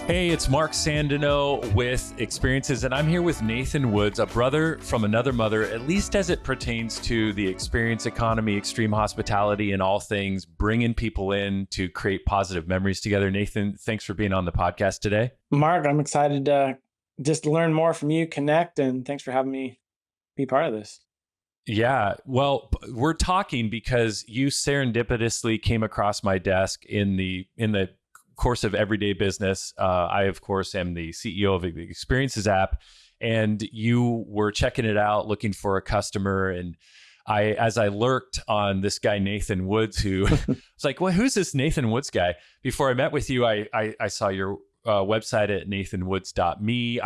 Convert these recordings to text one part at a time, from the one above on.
Hey, it's Mark Sandino with Experiences, and I'm here with Nathan Woods, a brother from another mother, at least as it pertains to the experience economy, extreme hospitality, and all things bringing people in to create positive memories together. Nathan, thanks for being on the podcast today. Mark, I'm excited to just learn more from you, connect, and thanks for having me be part of this. Yeah, well, we're talking because you serendipitously came across my desk in the course of everyday business. I, of course, am the CEO of the Experiences app, and you were checking it out, looking for a customer. And as I lurked on this guy, Nathan Woods, who was like, well, who's this Nathan Woods guy? Before I met with you, I saw your website at nathanwoods.me.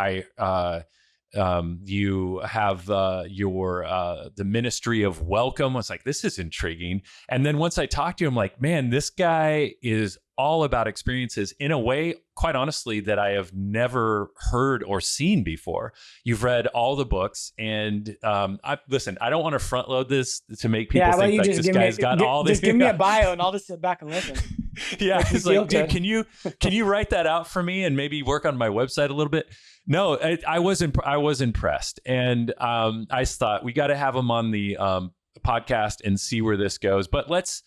You have the Ministry of Welcome. I was like, this is intriguing. And then once I talked to him, I'm like, man, this guy is all about experiences in a way, quite honestly, that I have never heard or seen before. You've read all the books, and listen, I don't want to front load this to make people think like this guy's got all this. Just give me a bio, and I'll just sit back and listen. Yeah, it's like, dude, can you write that out for me and maybe work on my website a little bit? No, I was impressed, and I thought we got to have him on the podcast and see where this goes. But let's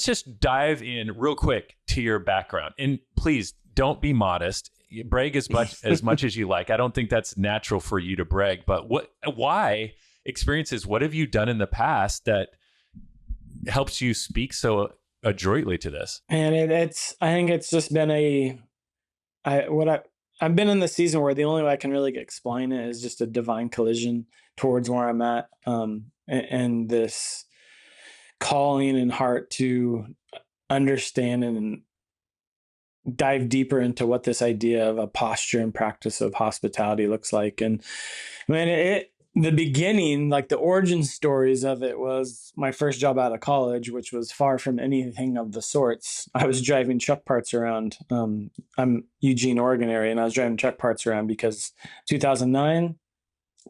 just dive in real quick to your background, and please don't be modest. Brag as much as you like. I don't think that's natural for you to brag. But why Experiences? What have you done in the past that helps you speak so adroitly to this? And I think it's just been I've been in the season where the only way I can really explain it is just a divine collision towards where I'm at, and this calling and heart to understand and dive deeper into what this idea of a posture and practice of hospitality looks like. And man, the beginning, like the origin stories of it, was my first job out of college, which was far from anything of the sorts. I was driving truck parts around. I'm Eugene, Oregon area, and I was driving truck parts around because 2009,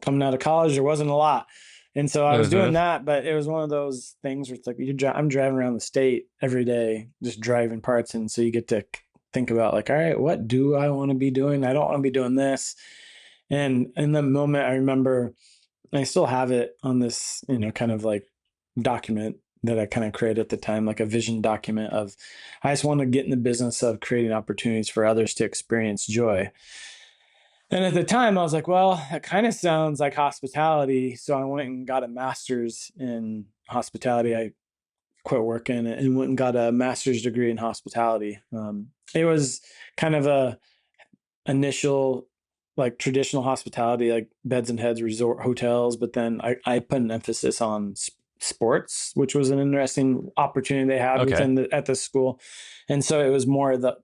coming out of college, there wasn't a lot. And so I was doing that, but it was one of those things where it's like I'm driving around the state every day, just driving parts. And so you get to think about like, all right, what do I want to be doing? I don't want to be doing this. And in the moment, I remember, I still have it on this, kind of like document that I kind of created at the time, like a vision document of, I just want to get in the business of creating opportunities for others to experience joy. And at the time I was like, well, that kind of sounds like hospitality. So I went and got a master's in hospitality. I quit working and went and got a master's degree in hospitality. It was kind of a initial, like traditional hospitality, like beds and heads resort hotels. But then I put an emphasis on sports, which was an interesting opportunity they had at the school. And so it was more the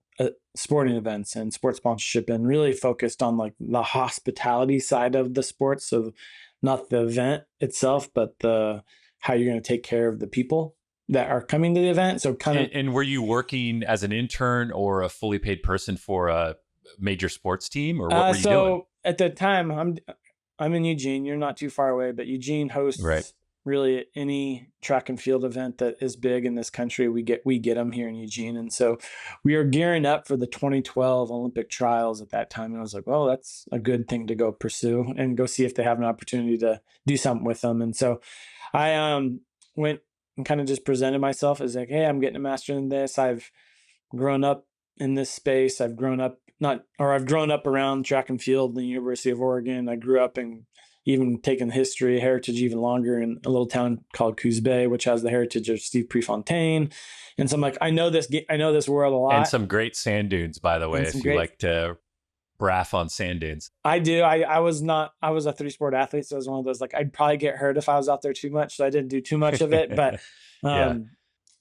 sporting events and sports sponsorship, and really focused on like the hospitality side of the sports. So not the event itself, but how you're going to take care of the people that are coming to the event. So And were you working as an intern or a fully paid person for a major sports team, or what were you doing? At the time, I'm in Eugene. You're not too far away, but Eugene hosts really any track and field event that is big in this country. We get them here in Eugene. And so we are gearing up for the 2012 Olympic trials at that time. And I was like, well, that's a good thing to go pursue and go see if they have an opportunity to do something with them. And so I went and kind of just presented myself as like, hey, I'm getting a master's in this. I've grown up in this space. I've grown up around track and field in the University of Oregon. I grew up in even taking history, heritage even longer, in a little town called Coos Bay, which has the heritage of Steve Prefontaine. And so I'm like, I know this world a lot. And some great sand dunes, by the way, if you like to braff on sand dunes. I do. I was a 3-sport athlete. So it was one of those, like, I'd probably get hurt if I was out there too much. So I didn't do too much of it. But, and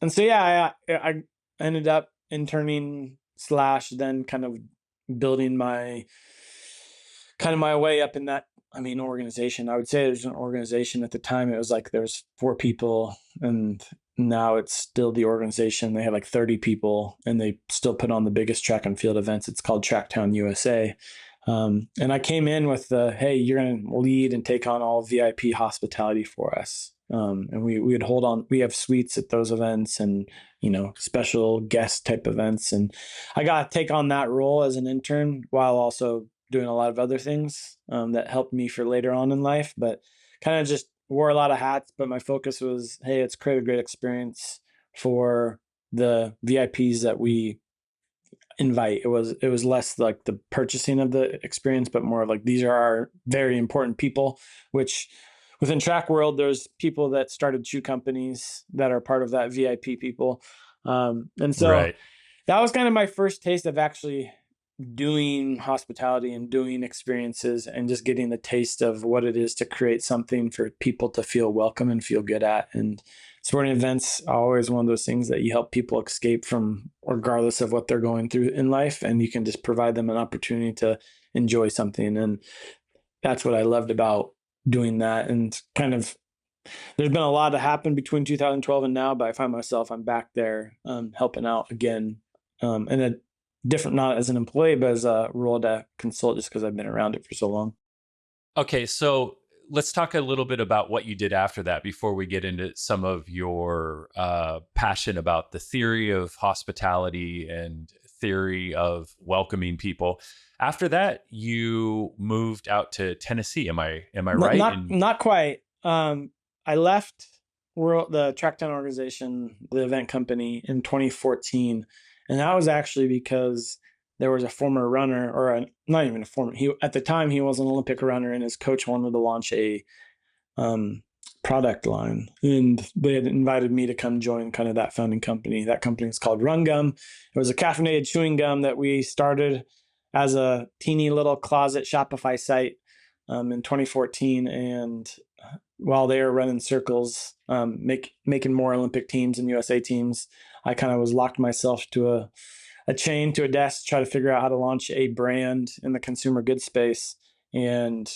so, I ended up interning / then kind of building my way up in that, organization. I would say there's an organization at the time. It was like there's 4 people, and now it's still the organization. They have like 30 people, and they still put on the biggest track and field events. It's called Tracktown USA. And I came in with the, hey, you're going to lead and take on all VIP hospitality for us. And we would hold on, we have suites at those events and, special guest type events. And I got to take on that role as an intern while also doing a lot of other things that helped me for later on in life, but kind of just wore a lot of hats. But my focus was, hey, let's create a great experience for the VIPs that we invite. It was less like the purchasing of the experience, but more of like, these are our very important people, which within track world, there's people that started shoe companies that are part of that VIP people. And so Right. that was kind of my first taste of actually doing hospitality and doing experiences and just getting the taste of what it is to create something for people to feel welcome and feel good at. And sporting events are always one of those things that you help people escape from regardless of what they're going through in life. And you can just provide them an opportunity to enjoy something. And that's what I loved about doing that. And kind of, there's been a lot that happened between 2012 and now, but I find myself, I'm back there helping out again in a different, not as an employee, but as a role to consult, just because I've been around it for so long. Okay, so let's talk a little bit about what you did after that before we get into some of your passion about the theory of hospitality and theory of welcoming people. After that, you moved out to Tennessee. Am I right? Not quite. I left the Trackdown organization, the event company, in 2014. And that was actually because there was a former runner, not even a former, at the time he was an Olympic runner, and his coach wanted to launch a product line. And they had invited me to come join kind of that founding company. That company is called Run Gum. It was a caffeinated chewing gum that we started as a teeny little closet Shopify site in 2014. And while they were running circles, making more Olympic teams and USA teams, I kind of was locked myself to a chain, to a desk, try to figure out how to launch a brand in the consumer goods space. And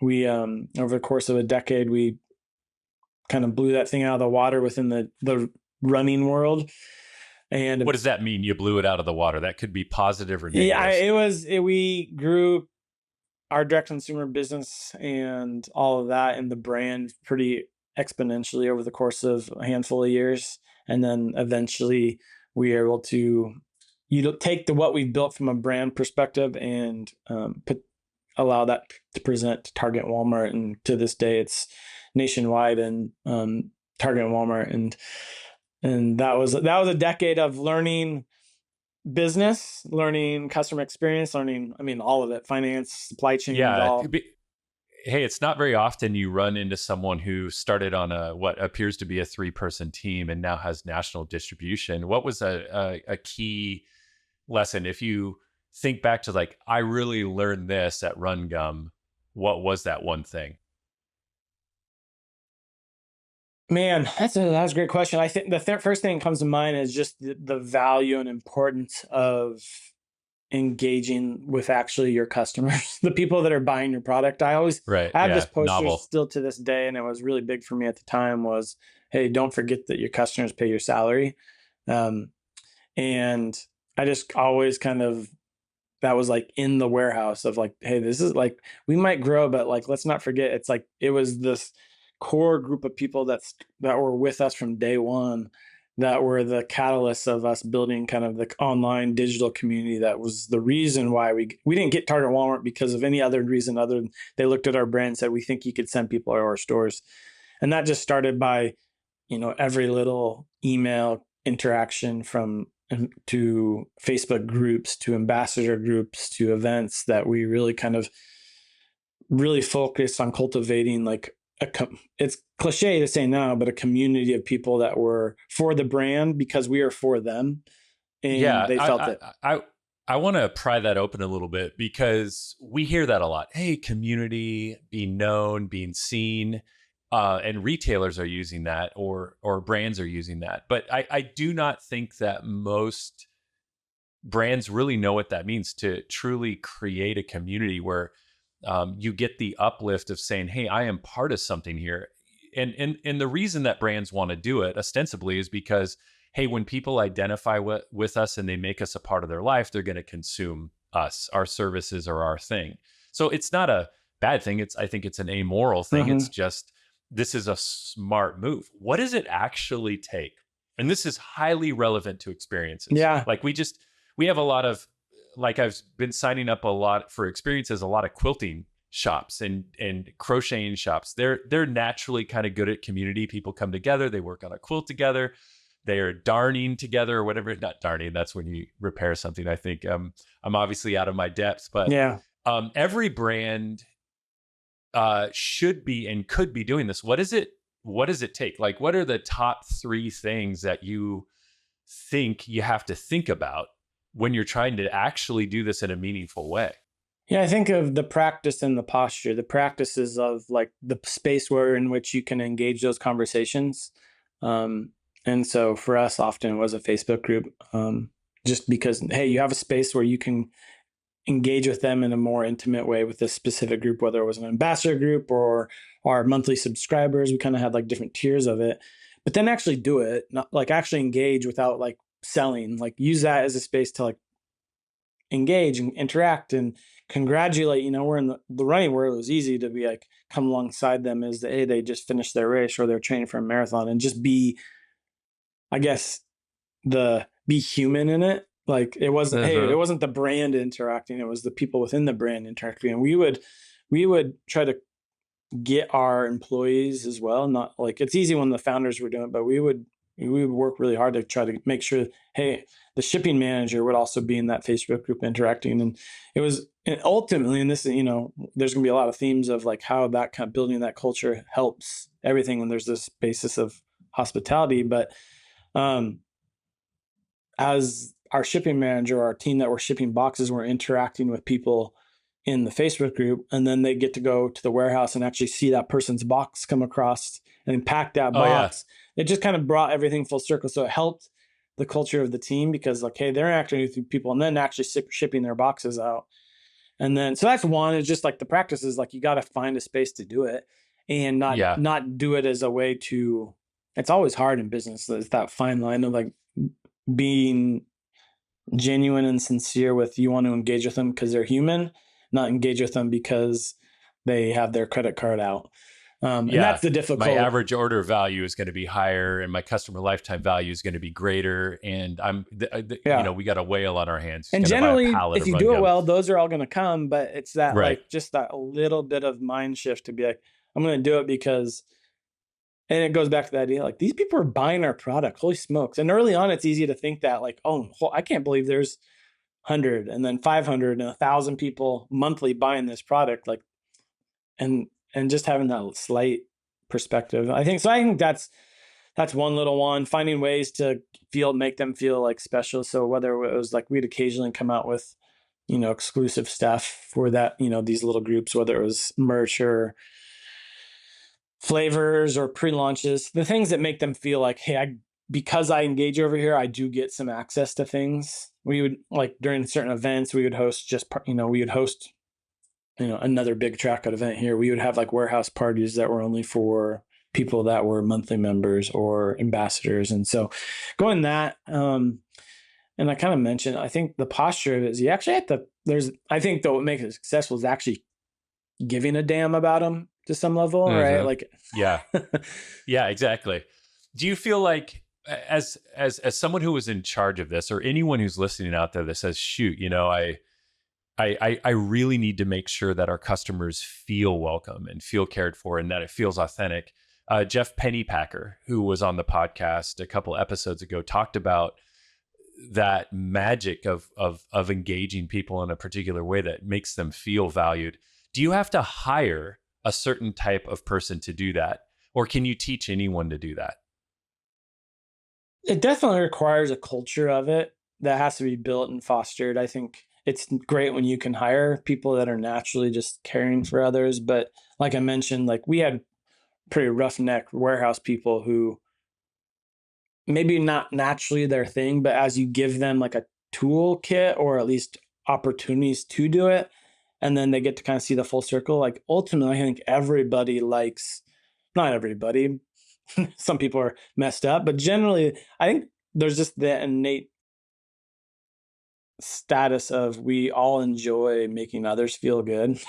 we, over the course of a decade, we kind of blew that thing out of the water within the running world. And what does that mean? You blew it out of the water? That could be positive or negative. Yeah, we grew our direct consumer business and all of that and the brand pretty exponentially over the course of a handful of years. And then eventually we are able to take what we've built from a brand perspective and allow that to present to Target, Walmart, and to this day it's nationwide and Target and Walmart, and that was a decade of learning business, learning customer experience, learning, all of it, finance, supply chain. Yeah. Hey, it's not very often you run into someone who started on what appears to be a 3-person team and now has national distribution. What was a key lesson? If you think back to like, I really learned this at Run Gum, what was that one thing? Man, that's a great question. I think the first thing that comes to mind is just the value and importance of engaging with actually your customers, the people that are buying your product. I have this poster still to this day, and it was really big for me at the time, was, hey, don't forget that your customers pay your salary. And I just always that was like in the warehouse of like, hey, this is like, we might grow, but like, let's not forget, it's like, it was this core group of people that were with us from day one, that were the catalysts of us building kind of the online digital community. That was the reason why we didn't get Target, Walmart because of any other reason other than they looked at our brand and said, we think you could send people to our stores. And that just started by, every little email interaction to Facebook groups, to ambassador groups, to events, that we really kind of really focused on cultivating like it's cliche to say now, but a community of people that were for the brand because we are for them. And they felt it. I want to pry that open a little bit, because we hear that a lot. Hey, community, being known, being seen, and retailers are using that, or brands are using that. But I do not think that most brands really know what that means to truly create a community where you get the uplift of saying, hey, I am part of something here. And the reason that brands want to do it ostensibly is because, hey, when people identify with us and they make us a part of their life, they're going to consume us, our services, or our thing. So it's not a bad thing. I think it's an amoral thing. Mm-hmm. It's just, this is a smart move. What does it actually take? And this is highly relevant to experiences. Yeah. Like we have a lot of, like I've been signing up a lot for experiences, a lot of quilting shops and crocheting shops. They're naturally kind of good at community. People come together, they work on a quilt together, they are darning together or whatever. Not darning, that's when you repair something. I think I'm obviously out of my depths, but yeah. Every brand should be and could be doing this. What does it take? Like, what are the top 3 things that you think you have to think about when you're trying to actually do this in a meaningful way? Yeah, I think of the practice and the posture. The practices of like the space where in which you can engage those conversations. And so for us, often it was a Facebook group, just because, hey, you have a space where you can engage with them in a more intimate way with this specific group, whether it was an ambassador group or our monthly subscribers. We kind of had like different tiers of it, but then actually do it, not like actually engage without like selling, like use that as a space to like engage and interact and congratulate. We're in the running where it was easy to be like, come alongside them as hey, they just finished their race or they're training for a marathon, and just be, I guess, be human in it. Like it wasn't, hey, it wasn't the brand interacting, it was the people within the brand interacting. And we would try to get our employees as well. Not like it's easy when the founders were doing it, but we would work really hard to try to make sure, hey, the shipping manager would also be in that Facebook group interacting. And it was, and ultimately, and this, there's going to be a lot of themes of like how that kind of building that culture helps everything. And there's this basis of hospitality, but as our shipping manager, our team that were shipping boxes, were interacting with people in the Facebook group, and then they get to go to the warehouse and actually see that person's box come across and pack that box. Yeah. It just kind of brought everything full circle. So it helped the culture of the team because like, hey, they're interacting with people and then actually shipping their boxes out. And then, so that's one, is just like the practice is like, you got to find a space to do it and not do it as a way to, it's always hard in business. It's that fine line of like being genuine and sincere with, you want to engage with them because they're human, not engage with them because they have their credit card out. And that's the difficult. My average order value is going to be higher and my customer lifetime value is going to be greater. And we got a whale on our hands. And generally, if you do it well, those are all going to come, but it's that like just that little bit of mind shift to be like, I'm going to do it because, and it goes back to the idea, like these people are buying our product. Holy smokes. And early on, it's easy to think that like, oh, I can't believe there's 100 and then 500 and 1,000 people monthly buying this product. Like, and just having that slight perspective. I think that's one little one, finding ways to make them feel like special. So whether it was like, we'd occasionally come out with, exclusive stuff for that, these little groups, whether it was merch or flavors or pre-launches, the things that make them feel like, hey, because I engage over here, I do get some access to things. We would like during certain events, we would host another big track out event here. We would have like warehouse parties that were only for people that were monthly members or ambassadors. And so going that, and I kind of mentioned, I think the posture of it is you actually have to, I think though what makes it successful is actually giving a damn about them to some level, right? Like, yeah, exactly. Do you feel like as someone who was in charge of this, or anyone who's listening out there that says, shoot, I really need to make sure that our customers feel welcome and feel cared for and that it feels authentic. Jeff Pennypacker, who was on the podcast a couple episodes ago, talked about that magic of engaging people in a particular way that makes them feel valued. Do you have to hire a certain type of person to do that? Or can you teach anyone to do that? It definitely requires a culture of it that has to be built and fostered. I think it's great when you can hire people that are naturally just caring for others. But like I mentioned, like we had pretty roughneck warehouse people who maybe not naturally their thing, but as you give them like a toolkit or at least opportunities to do it, and then they get to kind of see the full circle. Like ultimately, I think everybody likes, not everybody, some people are messed up, but generally I think there's just the innate status of we all enjoy making others feel good.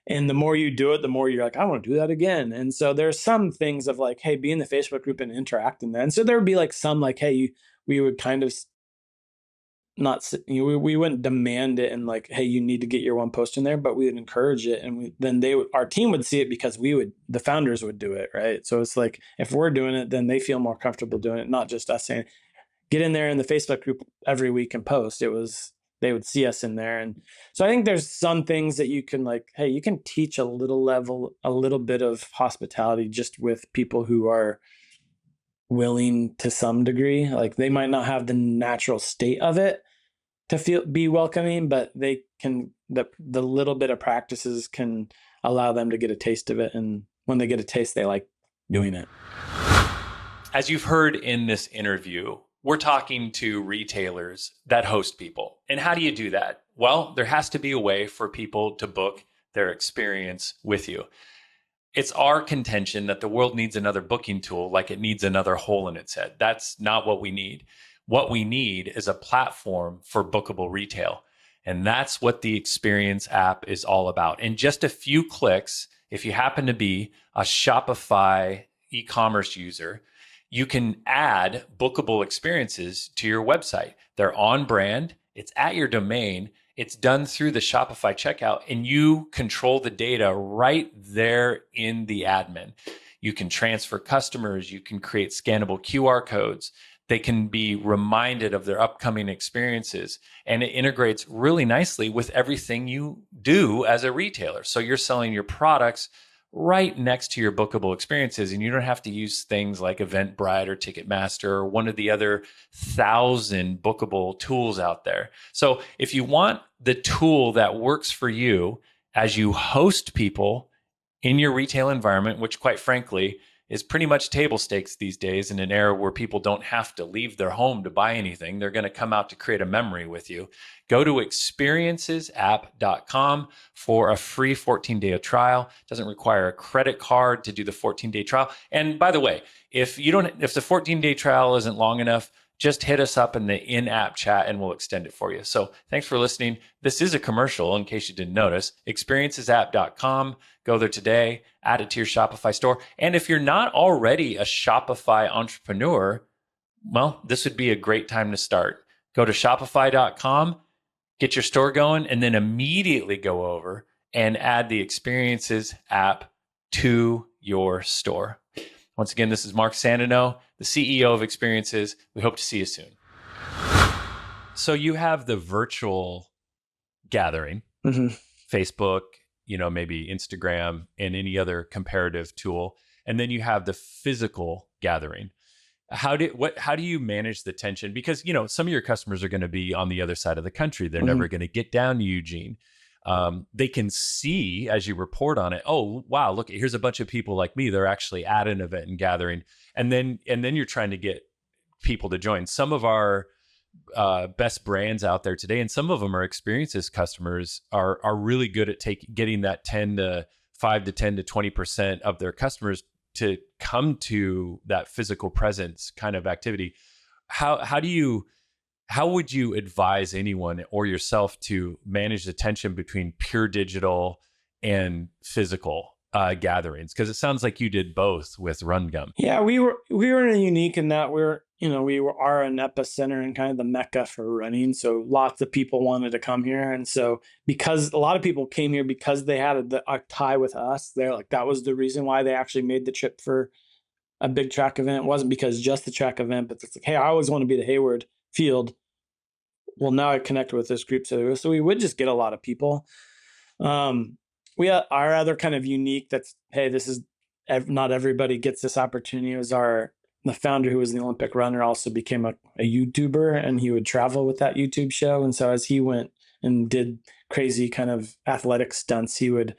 And the more you do it, the more you're like, I want to do that again. And so there's some things of like, hey, be in the Facebook group and interact in that. And so there would be like some like, hey, we would kind of not, we wouldn't demand it and like, hey, you need to get your one post in there, but we would encourage it. And then our team would see it because the founders would do it. Right. So it's like, if we're doing it, then they feel more comfortable doing it, not just us saying, get in there in the Facebook group every week and post. They would see us in there. And so I think there's some things that you can like, hey, you can teach a little bit of hospitality just with people who are willing to some degree. Like they might not have the natural state of it to be welcoming, but they can, the little bit of practices can allow them to get a taste of it. And when they get a taste, they like doing it. As you've heard in this interview, we're talking to retailers that host people. And how do you do that? Well, there has to be a way for people to book their experience with you. It's our contention that the world needs another booking tool like it needs another hole in its head. That's not what we need. What we need is a platform for bookable retail. And that's what the Experience app is all about. In just a few clicks, if you happen to be a Shopify e-commerce user, you can add bookable experiences to your website. They're on brand, it's at your domain, it's done through the Shopify checkout, and you control the data right there in the admin. You can transfer customers, you can create scannable QR codes. They can be reminded of their upcoming experiences, and it integrates really nicely with everything you do as a retailer. So you're selling your products right next to your bookable experiences, and you don't have to use things like Eventbrite or Ticketmaster or one of the other 1,000 bookable tools out there. So if you want the tool that works for you as you host people in your retail environment, which quite frankly is pretty much table stakes these days in an era where people don't have to leave their home to buy anything. They're going to come out to create a memory with you. Go to experiencesapp.com for a free 14-day trial. It doesn't require a credit card to do the 14-day trial. And by the way, if the 14-day trial isn't long enough, just hit us up in the in-app chat and we'll extend it for you. So thanks for listening. This is a commercial in case you didn't notice. Experiencesapp.com. Go there today, add it to your Shopify store. And if you're not already a Shopify entrepreneur, well, this would be a great time to start. Go to shopify.com, get your store going, and then immediately go over and add the Experiences app to your store. Once again, this is Mark Sandino, the CEO of Experiences. We hope to see you soon. So you have the virtual gathering, Facebook, maybe Instagram and any other comparative tool. And then you have the physical gathering. How do you manage the tension? Because, some of your customers are going to be on the other side of the country. They're never going to get down to Eugene. They can see as you report on it, oh, wow, look, here's a bunch of people like me. They're actually at an event and gathering. And then you're trying to get people to join. Some of our best brands out there today, and some of them are Experiences customers, are really good at getting that 5 to 10 to 20% of their customers to come to that physical presence kind of activity. How would you advise anyone or yourself to manage the tension between pure digital and physical gatherings? Because it sounds like you did both with RunGum. Yeah, we were unique in that we are an epicenter and kind of the mecca for running. So lots of people wanted to come here, and so because a lot of people came here because they had a tie with us, they're like that was the reason why they actually made the trip for a big track event. It wasn't because just the track event, but it's like, hey, I always want to be the Hayward Field. Well, now I connect with this group, so we would just get a lot of people. Our other kind of unique that's, hey, this is not everybody gets this opportunity, was the founder who was the Olympic runner also became a YouTuber, and he would travel with that YouTube show. And so as he went and did crazy kind of athletic stunts, he would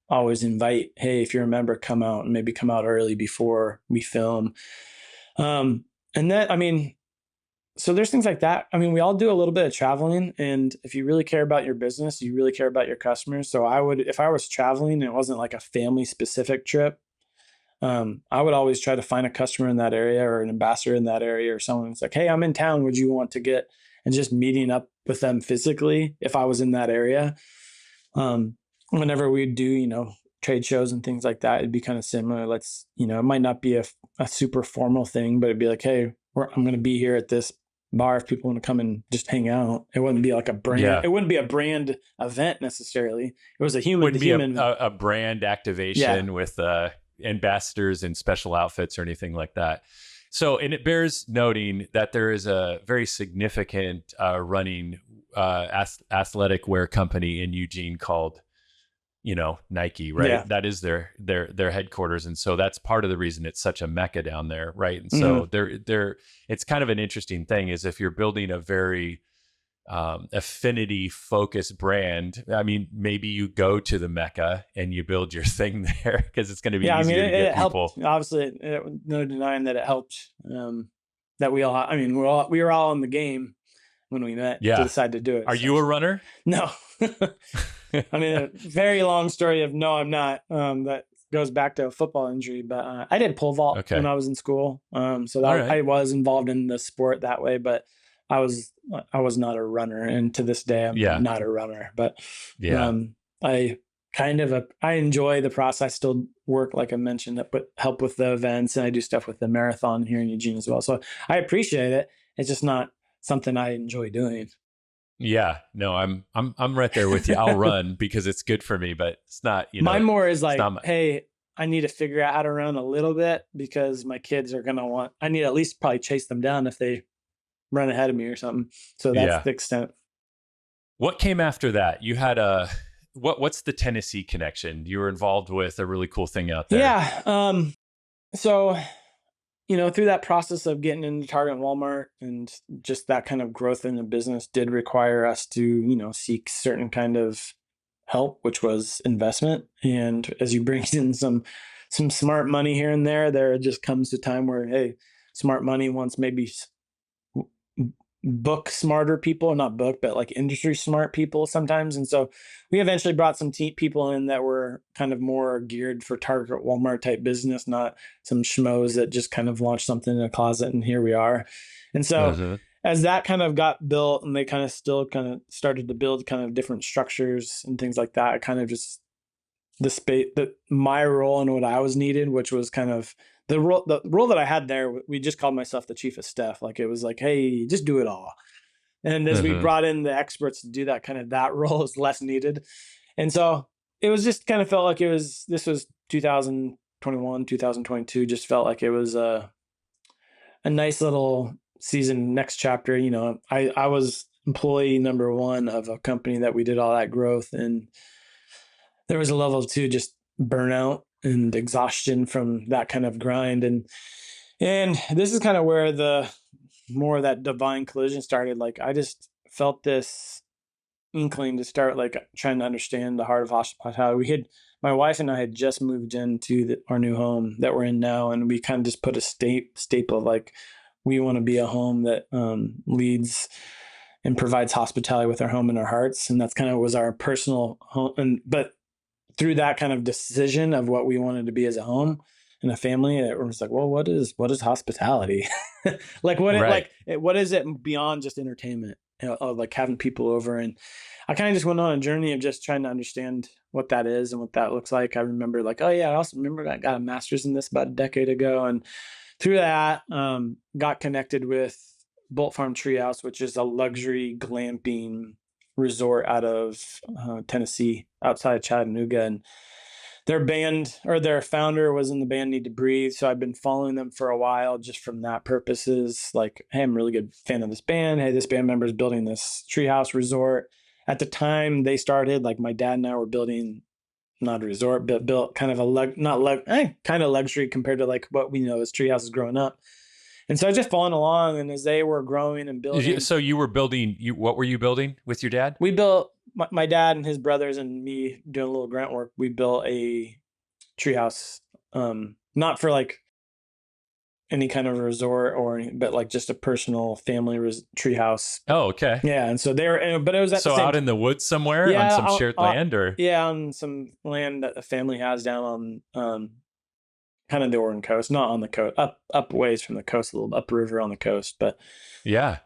always invite, hey, if you're a member, come out, and maybe come out early before we film. So there's things like that. I mean, we all do a little bit of traveling, and if you really care about your business, you really care about your customers. So if I was traveling and it wasn't like a family specific trip, I would always try to find a customer in that area or an ambassador in that area or someone that's like, hey, I'm in town. Would you want to get, and just meeting up with them physically if I was in that area. Whenever we do, trade shows and things like that, it'd be kind of similar. It might not be a super formal thing, but it'd be like, hey, I'm going to be here at this bar if people want to come and just hang out. It wouldn't be like a brand. Yeah. It wouldn't be a brand event necessarily. It was a human. Wouldn't be a brand activation with ambassadors and special outfits or anything like that. So, and it bears noting that there is a very significant running athletic wear company in Eugene called, Nike, right? Yeah. That is their headquarters. And so that's part of the reason it's such a mecca down there, right? And so it's kind of an interesting thing is if you're building a very affinity focused brand, I mean, maybe you go to the mecca and you build your thing there because it's going to be easier to get people. Helped, obviously, no denying that it helped. That we were all in the game when we met to decide to do it. Are you a runner? No. I mean, a very long story of no, I'm not. That goes back to a football injury, but I did pole vault when I was in school. So that I was involved in the sport that way, but I was not a runner, and to this day I'm not a runner. But I enjoy the process. I still work, like I mentioned, but help with the events, and I do stuff with the marathon here in Eugene as well. So I appreciate it. It's just not something I enjoy doing. Yeah, no, I'm right there with you. I'll run because it's good for me, but it's not, Mine more is like, hey, I need to figure out how to run a little bit because my kids are I need to at least probably chase them down if they run ahead of me or something. So that's the extent. What came after that? You had what's the Tennessee connection? You were involved with a really cool thing out there. Yeah. So, through that process of getting into Target and Walmart and just that kind of growth in the business did require us to, seek certain kind of help, which was investment. And as you bring in some smart money here and there just comes a time where, hey, smart money wants maybe book smarter people, not book, but like industry smart people sometimes. And so we eventually brought some people in that were kind of more geared for Target, Walmart type business, not some schmoes that just kind of launched something in a closet and here we are. And so as that kind of got built and they kind of still kind of started to build kind of different structures and things like that, I kind of just my role and what I was needed, which was kind of the role that I had there, we just called myself the chief of staff. Like it was like, hey, just do it all. And as we brought in the experts to do that, kind of that role is less needed. And so it was just kind of felt like this was 2021, 2022, just felt like it was a nice little season, next chapter. I was employee number one of a company that we did all that growth. And there was a level of just burnout and exhaustion from that kind of grind. And this is kind of where the more of that divine collision started. Like I just felt this inkling to start like trying to understand the heart of hospitality. My wife and I had just moved into our new home that we're in now. And we kind of just put a staple of like, we want to be a home that leads and provides hospitality with our home and our hearts. And that's kind of was our personal home. But through that kind of decision of what we wanted to be as a home and a family, it was like, well, what is hospitality? Like what is it beyond just entertainment, of like having people over? And I kind of just went on a journey of just trying to understand what that is and what that looks like. I remember like, oh yeah, I also remember I got a master's in this about a decade ago. And through that, got connected with Bolt Farm Treehouse, which is a luxury glamping resort out of Tennessee, outside of Chattanooga. And their founder was in the band Need to Breathe. So I've been following them for a while just from that purposes. Like, hey, I'm a really good fan of this band. Hey, this band member is building this treehouse resort. At the time they started, like my dad and I were building not a resort, but built kind of kind of luxury compared to like what we know as treehouses growing up. And so I just following along, and as they were growing and building. So you were building, what were you building with your dad? We built, my dad and his brothers and me doing a little grant work, we built a treehouse, not for like any kind of resort but like just a personal family treehouse. Oh, okay. Yeah. And so but it was out in the woods somewhere on some shared land or? Yeah, on some land that the family has down on, kind of the Oregon coast, not on the coast, up ways from the coast, a little upriver on the coast. But yeah.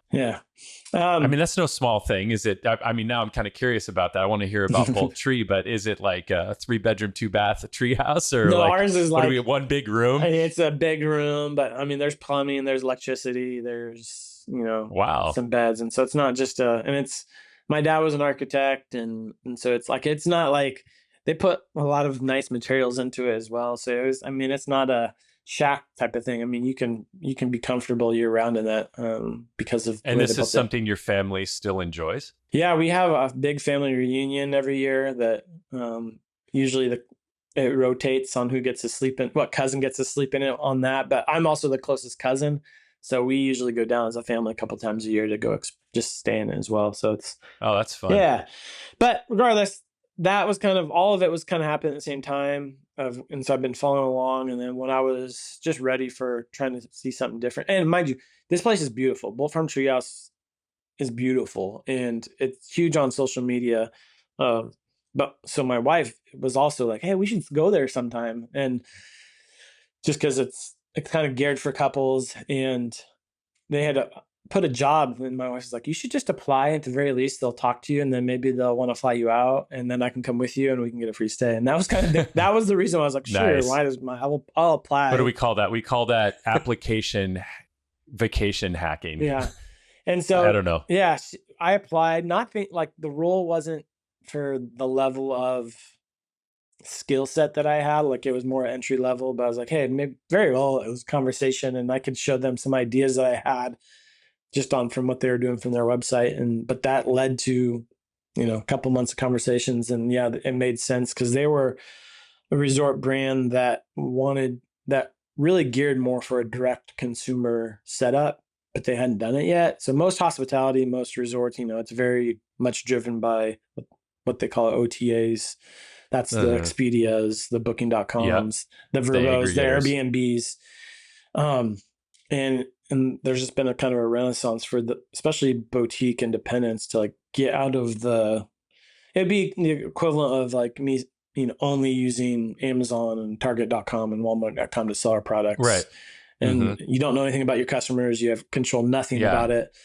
I mean, that's no small thing, is it? I mean, now I'm kind of curious about that. I want to hear about Bolt Tree, but is it like a 3-bedroom, 2-bath tree house, or no, like ours is what like do we have, one big room? It's a big room, but I mean, there's plumbing, there's electricity, there's Wow. some beds, and so it's not just and it's my dad was an architect, and so it's not like they put a lot of nice materials into it as well. So it's not a shack type of thing. I mean, you can be comfortable year round in that because of. And this is something your family still enjoys? Yeah, we have a big family reunion every year that usually it rotates on who gets to sleep in, what cousin gets to sleep in it on that. But I'm also the closest cousin, so we usually go down as a family a couple times a year to go just stay in it as well. So that's fun. Yeah, but regardless, that was kind of all of it was kind of happening at the same time. And so I've been following along. And then when I was just ready for trying to see something different, and mind you, this place is beautiful. Bolt Farm Treehouse is beautiful, and it's huge on social media. But so my wife was also like, "Hey, we should go there sometime," and just because it's kind of geared for couples, and they had put a job, and my wife was like, "You should just apply. At the very least, they'll talk to you, and then maybe they'll want to fly you out, and then I can come with you, and we can get a free stay." And that was kind of that was the reason why I was like, "Sure, nice. why does I'll apply." What do we call that? We call that application vacation hacking. Yeah, and so I don't know. Yeah, I applied. Not like the role wasn't for the level of skill set that I had. Like it was more entry level, but I was like, hey, maybe very well it was conversation, and I could show them some ideas that I had just from what they were doing from their website. But that led to, a couple months of conversations, and yeah, it made sense because they were a resort brand that really geared more for a direct consumer setup, but they hadn't done it yet. So most hospitality, most resorts, it's very much driven by what they call OTAs. That's the Expedias, the Booking.coms, the Vrbo's, the Airbnbs. And there's just been a kind of a renaissance for especially boutique independents to like get out of it'd be the equivalent of like me, only using Amazon and Target.com and Walmart.com to sell our products. Right. And you don't know anything about your customers. You have control nothing about it.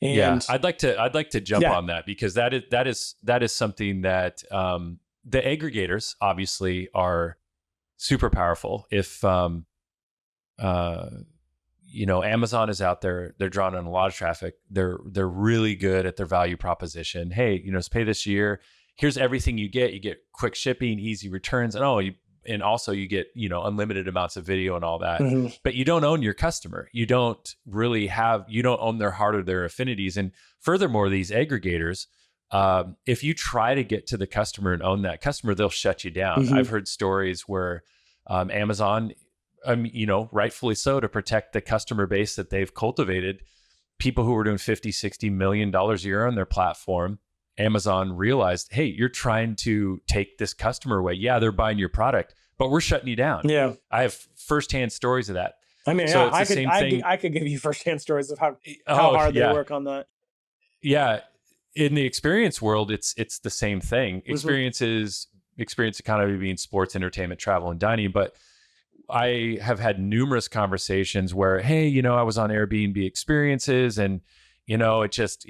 And I'd like to jump on that, because that is something that the aggregators obviously are super powerful. If Amazon is out there, they're drawing on a lot of traffic. They're really good at their value proposition. Hey, just pay this year. Here's everything you get. You get quick shipping, easy returns, and also you get, unlimited amounts of video and all that. Mm-hmm. But you don't own your customer. You don't own their heart or their affinities. And furthermore, these aggregators, if you try to get to the customer and own that customer, they'll shut you down. Mm-hmm. I've heard stories where Amazon, rightfully so, to protect the customer base that they've cultivated, people who were doing $50-60 million a year on their platform, Amazon realized, hey, you're trying to take this customer away. Yeah, they're buying your product, but we're shutting you down. Yeah. I have firsthand stories of that. I mean, so I could give you firsthand stories of how hard they work on that. Yeah. In the experience world, it's the same thing. Experience economy being sports, entertainment, travel, and dining. But I have had numerous conversations where, hey, I was on Airbnb experiences, and it just,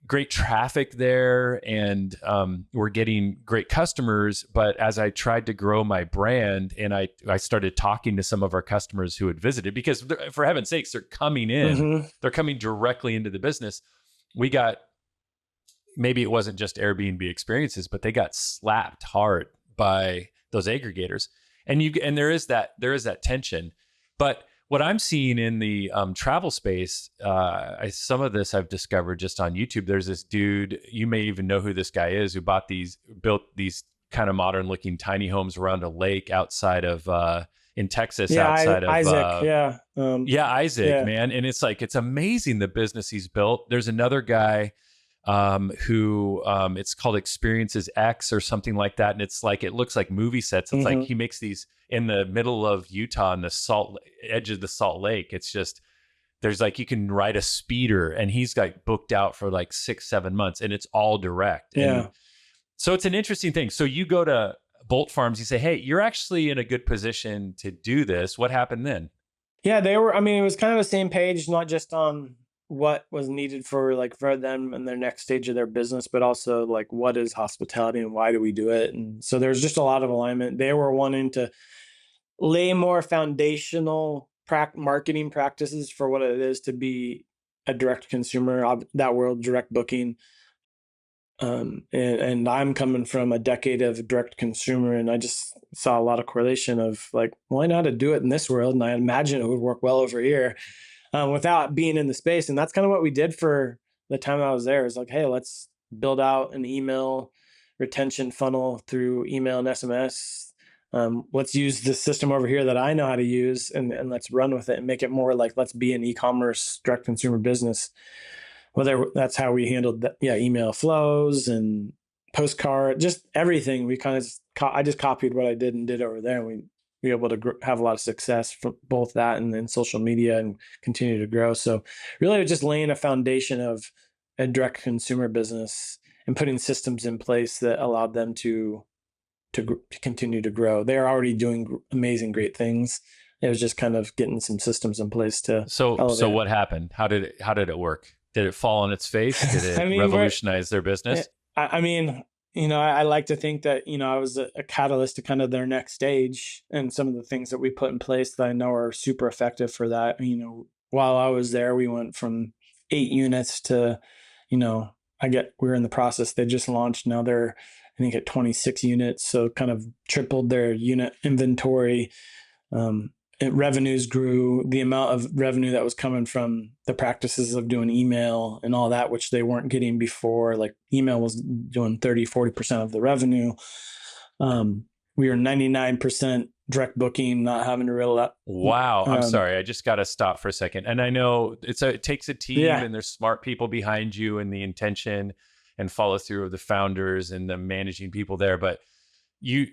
great traffic there, and we're getting great customers. But as I tried to grow my brand, and I started talking to some of our customers who had visited, because for heaven's sakes, they're coming in, mm-hmm. they're coming directly into the business. We got, maybe it wasn't just Airbnb experiences, but they got slapped hard by those aggregators. And there is that tension. But what I'm seeing in the travel space, some of this I've discovered just on YouTube. There's this dude, you may even know who this guy is, who built these kind of modern looking tiny homes around a lake outside of in Texas, outside of Isaac. Isaac, man. And it's amazing the business he's built. There's another guy who it's called Experiences X or something like that, and it looks like movie sets. It's mm-hmm. like he makes these in the middle of Utah on the edge of the Salt Lake. It's just, there's like, you can ride a speeder, and he's like booked out for like 6-7 months, and it's all direct. Yeah. And so it's an interesting thing. So you go to Bolt Farms, you say, hey, you're actually in a good position to do this. What happened then? Yeah, they were, I mean, it was kind of the same page, not just on what was needed for like for them and their next stage of their business, but also like what is hospitality and why do we do it? And so there's just a lot of alignment. They were wanting to lay more foundational marketing practices for what it is to be a direct consumer, that world, direct booking. And I'm coming from a decade of direct consumer, and I just saw a lot of correlation of like, why not to do it in this world? And I imagine it would work well over here without being in the space. And that's kind of what we did for the time I was there. Is like, hey, let's build out an email retention funnel through email and SMS. Let's use this system over here that I know how to use, and let's run with it and make it more like, let's be an e-commerce direct consumer business. Whether that's how we handled email flows and postcard, just everything. We kind of I just copied what I did and did over there, and we were able to have a lot of success from both that and then social media and continue to grow. So really, just laying a foundation of a direct consumer business and putting systems in place that allowed them to continue to grow. They're already doing amazing, great things. It was just kind of getting some systems in place to. So what happened? How did it work? Did it fall on its face? Did it revolutionize their business? I mean, I like to think that, I was a catalyst to kind of their next stage, and some of the things that we put in place that I know are super effective for that. While I was there, we went from 8 units to, we're in the process. They just launched. Now they're, I think, at 26 units. So kind of tripled their unit inventory. Revenues grew, the amount of revenue that was coming from the practices of doing email and all that, which they weren't getting before. Like email was doing 30-40% of the revenue. We were 99% direct booking, not having to reel up. Wow. I'm sorry. I just got to stop for a second. And I know it takes a team, and there's smart people behind you, and the intention and follow through of the founders and the managing people there. But you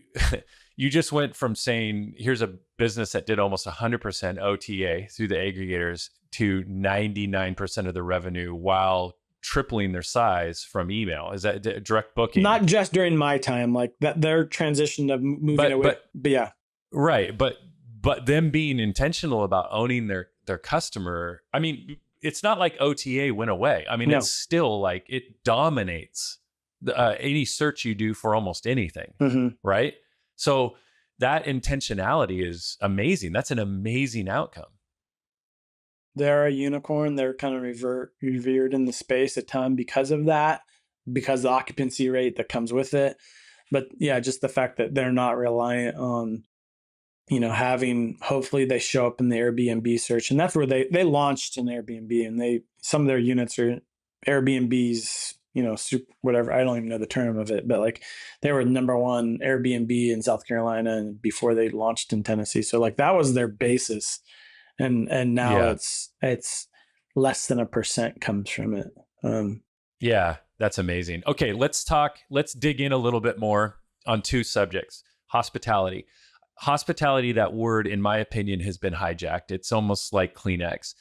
just went from saying, here's a business that did almost 100% OTA through the aggregators to 99% of the revenue while tripling their size from email. Is that direct booking? Not just during my time, like that their transition of moving away. But yeah. Right. But them being intentional about owning their customer. I mean, it's not like OTA went away. I mean, no. It's still like it dominates any search you do for almost anything. Mm-hmm. Right. So that intentionality is amazing. That's an amazing outcome. They're a unicorn. They're kind of revered in the space at time because of that, because the occupancy rate that comes with it. But yeah, just the fact that they're not reliant on, having, hopefully they show up in the Airbnb search. And that's where they launched in Airbnb, and some of their units are Airbnb's, whatever. I don't even know the term of it, but like they were number one Airbnb in South Carolina and before they launched in Tennessee. So like that was their basis. And now it's less than 1% comes from it. Yeah, that's amazing. Okay, let's dig in a little bit more on 2 subjects. Hospitality. Hospitality, that word, in my opinion, has been hijacked. It's almost like Kleenex.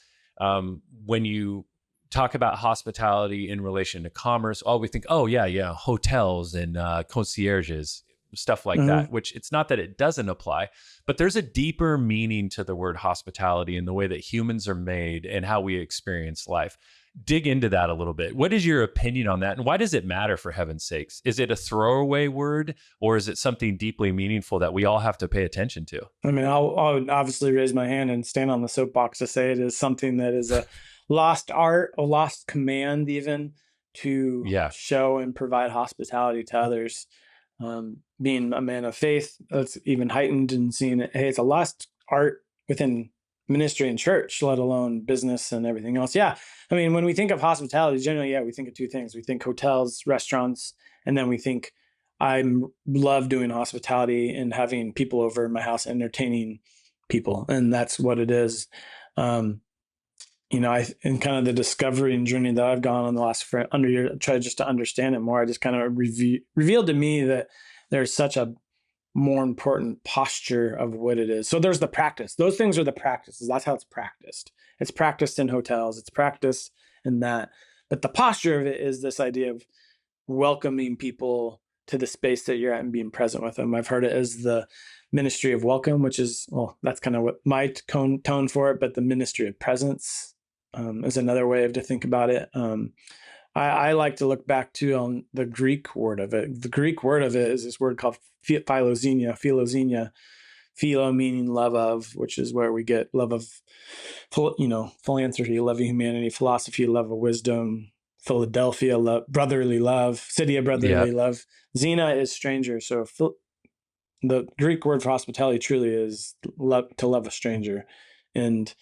When you talk about hospitality in relation to commerce, we think, hotels and concierges, stuff like that, which it's not that it doesn't apply, but there's a deeper meaning to the word hospitality in the way that humans are made and how we experience life. Dig into that a little bit. What is your opinion on that? And why does it matter, for heaven's sakes? Is it a throwaway word, or is it something deeply meaningful that we all have to pay attention to? I mean, I'll obviously raise my hand and stand on the soapbox to say it is something that is a lost art, a lost command, even to show and provide hospitality to others. Being a man of faith, that's even heightened, and seeing it. Hey, it's a lost art within ministry and church, let alone business and everything else. Yeah. I mean, when we think of hospitality, generally, we think of 2 things. We think hotels, restaurants, and then we think I love doing hospitality and having people over in my house, entertaining people. And that's what it is. In kind of the discovery and journey that I've gone on the last year, try just to understand it more. I just kind of revealed to me that there's such a more important posture of what it is. So there's the practice. Those things are the practices. That's how it's practiced. It's practiced in hotels. It's practiced in that. But the posture of it is this idea of welcoming people to the space that you're at and being present with them. I've heard it as the ministry of welcome, which is, well, that's kind of what my tone for it, but the ministry of presence is another way to think about it. I like to look back to the Greek word of it. The Greek word of it is this word called philoxenia, philo meaning love of, which is where we get love of, philanthropy, love of humanity, philosophy, love of wisdom, Philadelphia, brotherly love, city of brotherly love. Xena is stranger. So the Greek word for hospitality truly is to love a stranger. And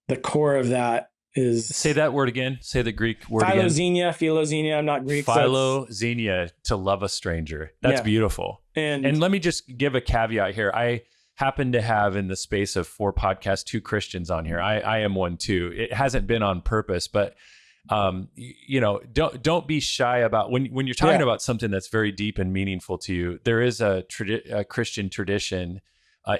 the core of that is... Say that word again. Say the Greek word again. Philoxenia. I'm not Greek. Philoxenia, to love a stranger. That's beautiful. And let me just give a caveat here. I happen to have, in the space of 4 podcasts, 2 Christians on here. I am one too. It hasn't been on purpose, but don't be shy about when you're talking about something that's very deep and meaningful to you. There is a Christian tradition,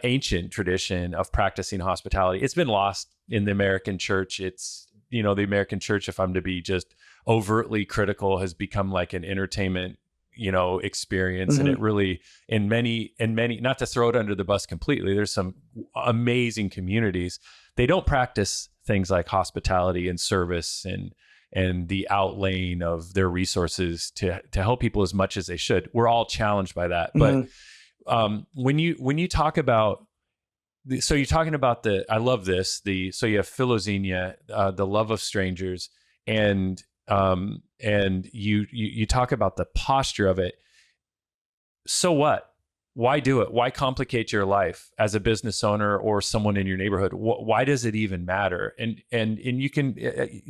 ancient tradition of practicing hospitality. It's been lost in the American church. It's, the American church, if I'm to be just overtly critical, has become like an entertainment, experience. Mm-hmm. And it really, in many, not to throw it under the bus completely, there's some amazing communities. They don't practice things like hospitality and service and the outlaying of their resources to help people as much as they should. We're all challenged by that. Mm-hmm. But when you talk about, so you're talking about I love this, so you have philoxenia, the love of strangers, and you talk about the posture of it. So what? Why do it? Why complicate your life as a business owner or someone in your neighborhood? Why does it even matter? And you can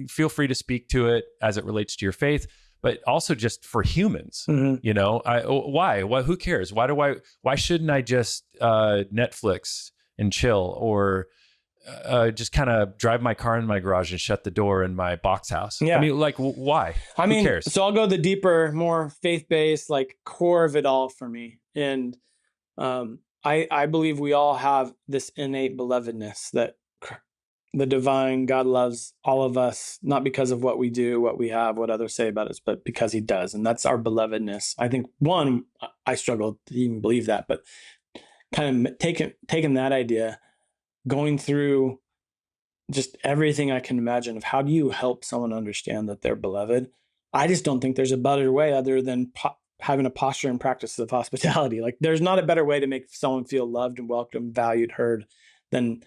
feel free to speak to it as it relates to your faith, but also just for humans. Mm-hmm. Why? Who cares? Why shouldn't I just Netflix and chill, or just kind of drive my car in my garage and shut the door in my box house? Yeah. I mean, like, why? Who cares? So I'll go the deeper, more faith-based, like core of it all for me. And I believe we all have this innate belovedness that the divine God loves all of us, not because of what we do, what we have, what others say about us, but because he does. And that's our belovedness. I think, I struggle to even believe that, but kind of taking that idea, going through just everything I can imagine of how do you help someone understand that they're beloved? I just don't think there's a better way other than having a posture and practice of hospitality. Like, there's not a better way to make someone feel loved and welcomed, valued, heard than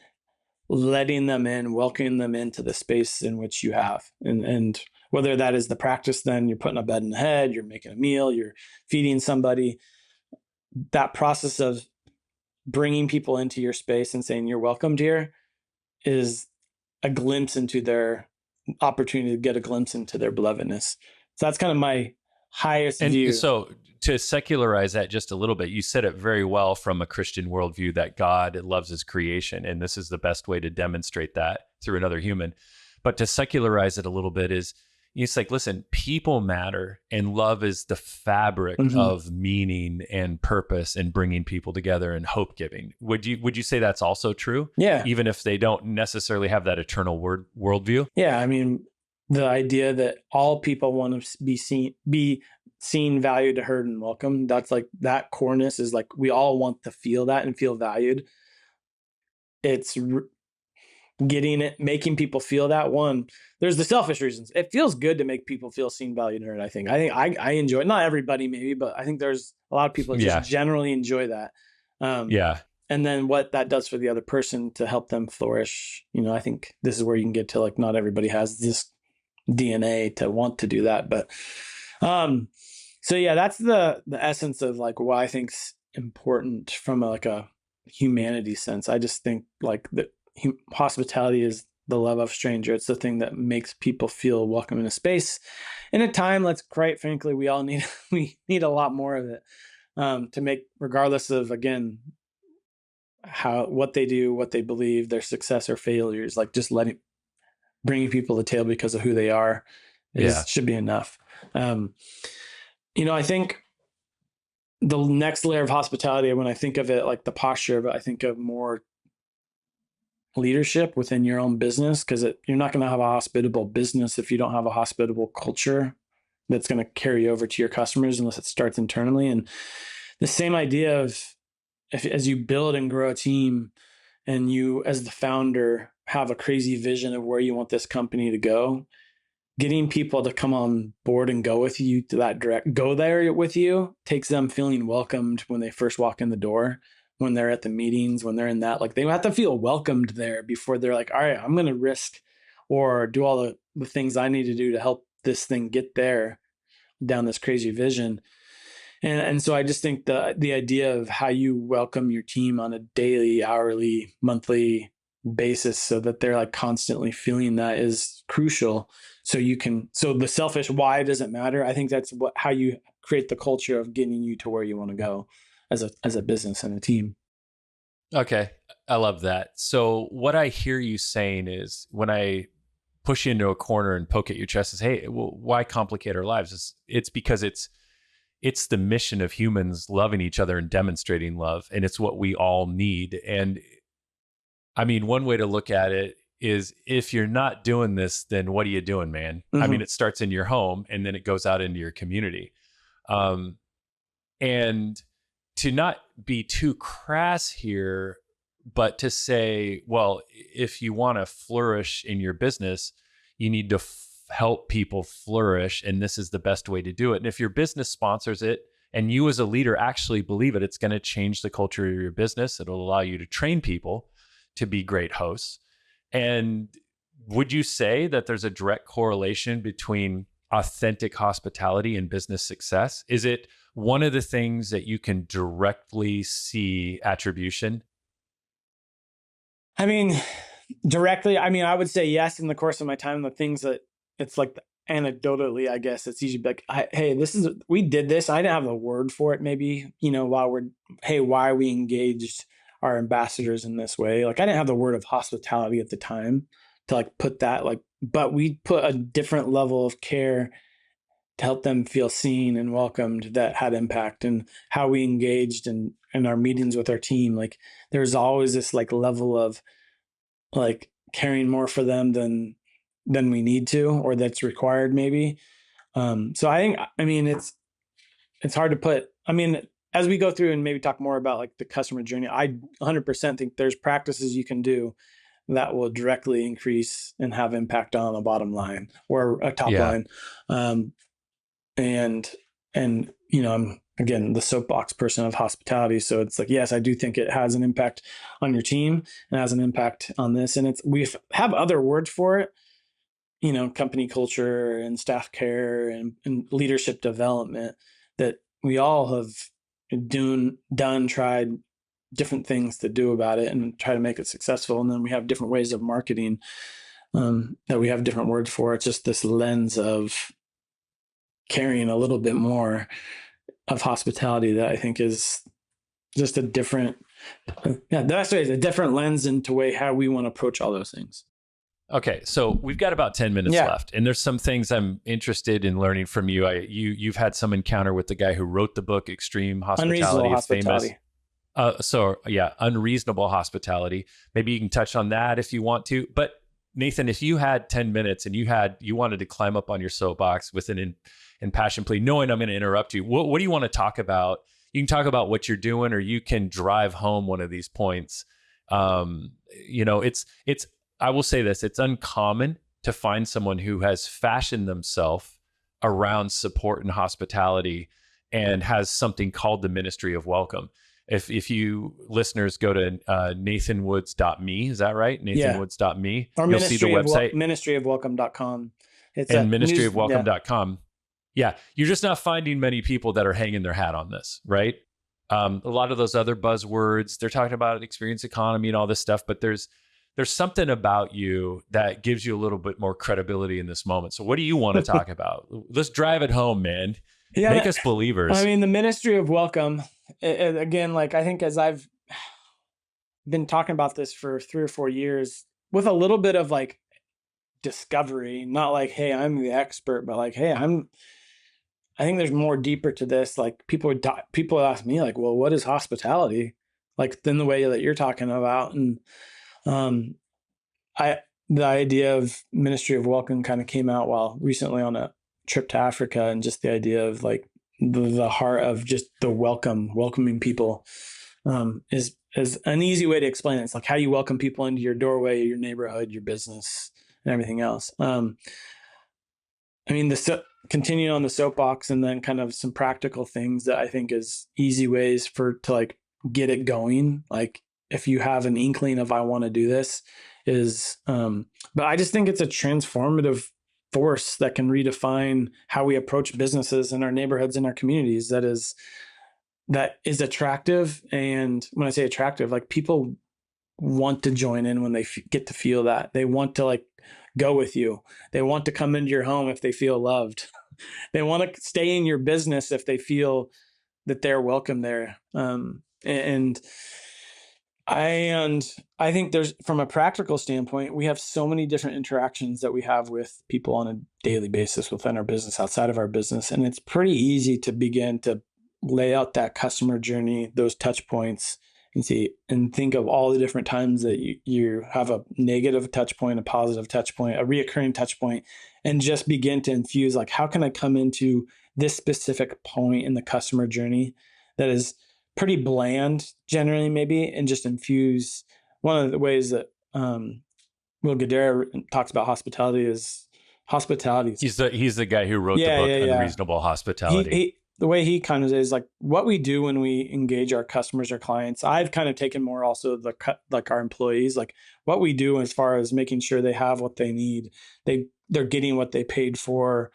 letting them in, welcoming them into the space in which you have. And whether that is the practice, then you're putting a bed in the head, you're making a meal, you're feeding somebody, that process of bringing people into your space and saying, you're welcomed here, is a glimpse into their opportunity to get a glimpse into their belovedness. So that's kind of my highest view. And so to secularize that just a little bit, you said it very well from a Christian worldview that God loves his creation. And this is the best way to demonstrate that through another human. But to secularize it a little bit is, it's like, listen, people matter, and love is the fabric mm-hmm. of meaning and purpose and bringing people together and hope giving. Would you say that's also true? Yeah. Even if they don't necessarily have that eternal worldview? Yeah. I mean, the idea that all people want to be seen, valued, heard, and welcome. That's like, that coreness is like, we all want to feel that and feel valued. It's getting it, making people feel that. One, there's the selfish reasons. It feels good to make people feel seen, valued, and heard. I think I enjoy it. Not everybody maybe, but I think there's a lot of people that just generally enjoy that. And then what that does for the other person to help them flourish. I think this is where you can get to, like, not everybody has this DNA to want to do that, but so yeah, that's the essence of like why I think's important from a humanity sense. I just think like that hospitality is the love of stranger. It's the thing that makes people feel welcome in a space in a time. Let's quite frankly, we need a lot more of it to make, regardless of, again, what they do, what they believe, their success or failures, like just bringing people to the table because of who they are should be enough. I think the next layer of hospitality, when I think of it, like the posture of it, I think of more leadership within your own business, because you're not going to have a hospitable business if you don't have a hospitable culture that's going to carry over to your customers unless it starts internally. And the same idea of as you build and grow a team and you as the founder have a crazy vision of where you want this company to go, getting people to come on board and go with you to that go there with you takes them feeling welcomed when they first walk in the door, when they're at the meetings, when they're in that, like they have to feel welcomed there before they're like, all right, I'm going to risk or do all the things I need to do to help this thing get there down this crazy vision. And so I just think the idea of how you welcome your team on a daily, hourly, monthly basis so that they're like constantly feeling that is crucial. So the selfish why doesn't matter. I think that's how you create the culture of getting you to where you want to go as a business and a team. Okay. I love that. So what I hear you saying is when I push you into a corner and poke at your chest is, hey, well, why complicate our lives? It's because it's the mission of humans loving each other and demonstrating love. And it's what we all need. And I mean, one way to look at it is if you're not doing this, then what are you doing, man? Mm-hmm. I mean, it starts in your home and then it goes out into your community. And to not be too crass here, but to say, well, if you want to flourish in your business, you need to help people flourish. And this is the best way to do it. And if your business sponsors it and you as a leader actually believe it, it's going to change the culture of your business. It'll allow you to train people to be great hosts. And would you say that there's a direct correlation between authentic hospitality and business success? Is it one of the things that you can directly see attribution? I mean, directly, I would say yes in the course of my time. The things that it's like anecdotally, I guess it's usually like, hey, we did this. I didn't have a word for it. Maybe, why we engaged our ambassadors in this way. Like I didn't have the word of hospitality at the time to like put that but we put a different level of care to help them feel seen and welcomed that had impact, and how we engaged in our meetings with our team. Like there's always this like level of like caring more for them than we need to, or that's required maybe. So I think, it's hard to put, as we go through and maybe talk more about like the customer journey, I 100% think there's practices you can do that will directly increase and have impact on a bottom line or a top line. And I'm again the soapbox person of hospitality, so it's like, yes, I do think it has an impact on your team and has an impact on this. And we have other words for it, company culture and staff care and leadership development that we all have tried different things to do about it and try to make it successful. And then we have different ways of marketing that we have different words for. It's just this lens of carrying a little bit more of hospitality that I think is just a different, the best way is a different lens into how we want to approach all those things. Okay, so we've got about 10 minutes left, and there's some things I'm interested in learning from you. You've had some encounter with the guy who wrote the book, Extreme Hospitality. It's famous. Unreasonable Hospitality. Maybe you can touch on that if you want to. But Nathan, if you had 10 minutes and you wanted to climb up on your soapbox with an impassioned plea, knowing I'm going to interrupt you, what do you want to talk about? You can talk about what you're doing, or you can drive home one of these points. It's I will say this, it's uncommon to find someone who has fashioned themselves around support and hospitality and has something called the Ministry of Welcome. If you listeners go to nathanwoods.me, is that right? nathanwoods.me. Or you'll see the website. ministryofwelcome.com. And ministryofwelcome.com. Yeah, you're just not finding many people that are hanging their hat on this, right? A lot of those other buzzwords, they're talking about experience economy and all this stuff, but there's something about you that gives you a little bit more credibility in this moment. So what do you want to talk about? Let's drive it home, man. Make us believers. The Ministry of Welcome, again, like I think as I've been talking about this for 3 or 4 years with a little bit of like discovery, not like, hey, I'm the expert, but like, hey, I think there's more deeper to this. Like people ask me like, well, what is hospitality? Like than the way that you're talking about. And the idea of Ministry of Welcome kind of came out recently on a trip to Africa, and just the idea of like the heart of just the welcoming people, is an easy way to explain it. It's like how you welcome people into your doorway, your neighborhood, your business, and everything else. I mean, continuing on the soapbox, and then kind of some practical things that I think is easy ways to like get it going. Like if you have an inkling of I want to do this, but I just think it's a transformative force that can redefine how we approach businesses in our neighborhoods and our communities. That is attractive. And when I say attractive, like people want to join in when they get to feel that. They want to like go with you. They want to come into your home if they feel loved. They want to stay in your business if they feel that they're welcome there. And I think there's, from a practical standpoint, we have so many different interactions that we have with people on a daily basis within our business, outside of our business. And it's pretty easy to begin to lay out that customer journey, those touch points, and think of all the different times that you have a negative touch point, a positive touch point, a reoccurring touch point, and just begin to infuse like, how can I come into this specific point in the customer journey that is pretty bland generally maybe, and just infuse. One of the ways that Will Guidara talks about hospitality is hospitality. He's the guy who wrote the book Unreasonable Hospitality. The way he kind of is like what we do when we engage our customers or clients. I've kind of taken more also like our employees, like what we do as far as making sure they have what they need. They're getting what they paid for,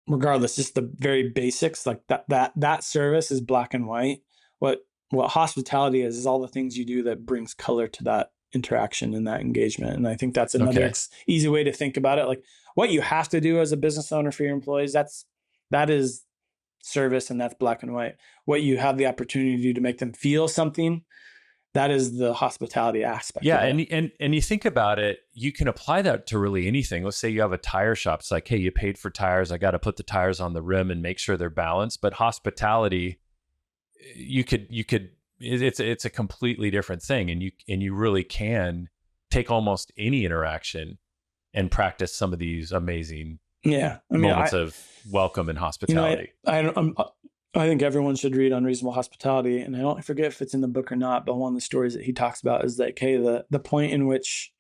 regardless, just the very basics. Like that service is black and white. What hospitality is all the things you do that brings color to that interaction and that engagement. And I think that's another easy way to think about it. Like what you have to do as a business owner for your employees, that is service, and that's black and white. What you have the opportunity to do to make them feel something, that is the hospitality aspect. Yeah. And you think about it, you can apply that to really anything. Let's say you have a tire shop. It's like, hey, you paid for tires. I got to put the tires on the rim and make sure they're balanced. But hospitality, it's a completely different thing. And you really can take almost any interaction and practice some of these amazing moments of welcome and hospitality. I think everyone should read Unreasonable Hospitality, and I don't forget if it's in the book or not, but one of the stories that he talks about is that, okay, the point in which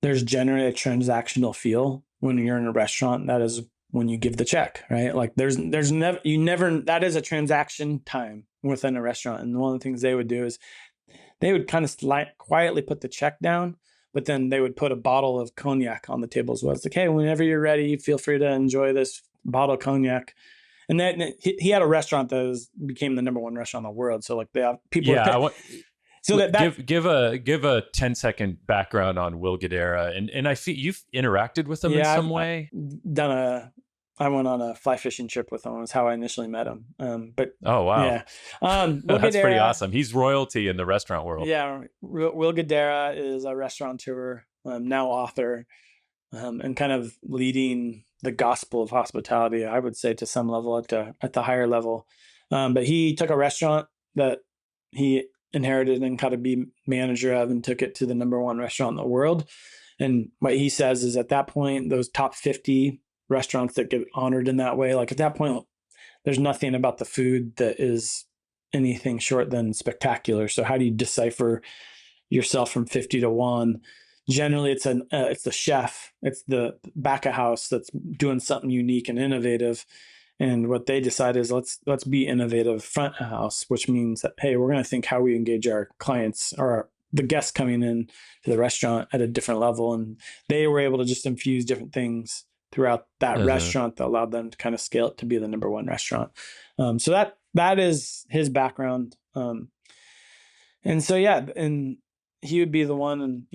there's generally a transactional feel when you're in a restaurant, that is when you give the check, right? Like there's never that is a transaction time within a restaurant. And one of the things they would do is they would kind of quietly put the check down, but then they would put a bottle of cognac on the table as well. It's like, hey, whenever you're ready, feel free to enjoy this bottle of cognac. And then he had a restaurant that became the number one restaurant in the world. So like they have people. Yeah. Give a 10-second background on Will Guidara, and I feel you've interacted with him in some way. I went on a fly fishing trip with him. It was how I initially met him. But oh wow, yeah, that's pretty awesome. He's royalty in the restaurant world. Yeah, Will Guidara is a restaurateur, now author, and kind of leading the gospel of hospitality, I would say, to some level at the higher level. But he took a restaurant that he inherited and kind of be manager of, and took it to the number one restaurant in the world. And what he says is at that point, those top 50 restaurants that get honored in that way, like at that point, there's nothing about the food that is anything short than spectacular. So how do you decipher yourself from 50 to 1? Generally, it's the chef, it's the back of house that's doing something unique and innovative. And what they decide is let's be innovative front of house, which means that, hey, we're going to think how we engage our clients or the guests coming in to the restaurant at a different level. And they were able to just infuse different things throughout that restaurant that allowed them to kind of scale it to be the number one restaurant. So that is his background. And so, yeah, and he would be the one, and,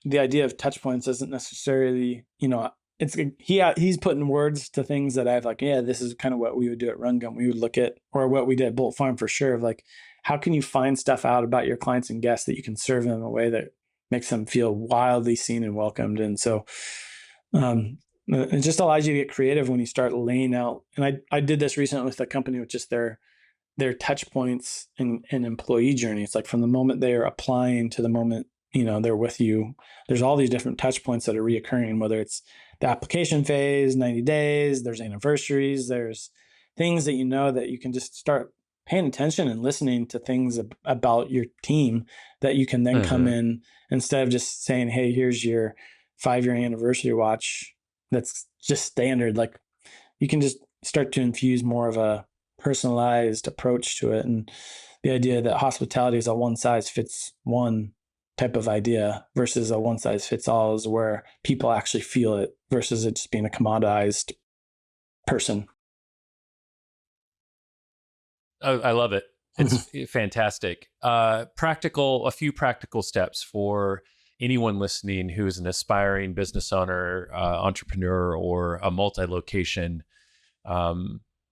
the idea of touch points isn't necessarily, he's putting words to things that I've like, yeah, this is kind of what we would do at Run Gun. We would look at, or what we did at Bolt Farm for sure, of like, how can you find stuff out about your clients and guests that you can serve them in a way that makes them feel wildly seen and welcomed. And so it just allows you to get creative when you start laying out. And I did this recently with a company with just their touch points and employee journey. It's like from the moment they are applying to the moment, they're with you, there's all these different touch points that are reoccurring, whether it's the application phase, 90 days, there's anniversaries, there's things that that you can just start paying attention and listening to things about your team that you can then come in instead of just saying, hey, here's your 5-year anniversary watch. That's just standard. Like you can just start to infuse more of a personalized approach to it. And the idea that hospitality is a one size fits one type of idea versus a one size fits all is where people actually feel it versus it just being a commoditized person. I love it. It's fantastic. A few practical steps for anyone listening who is an aspiring business owner, entrepreneur, or a multi-location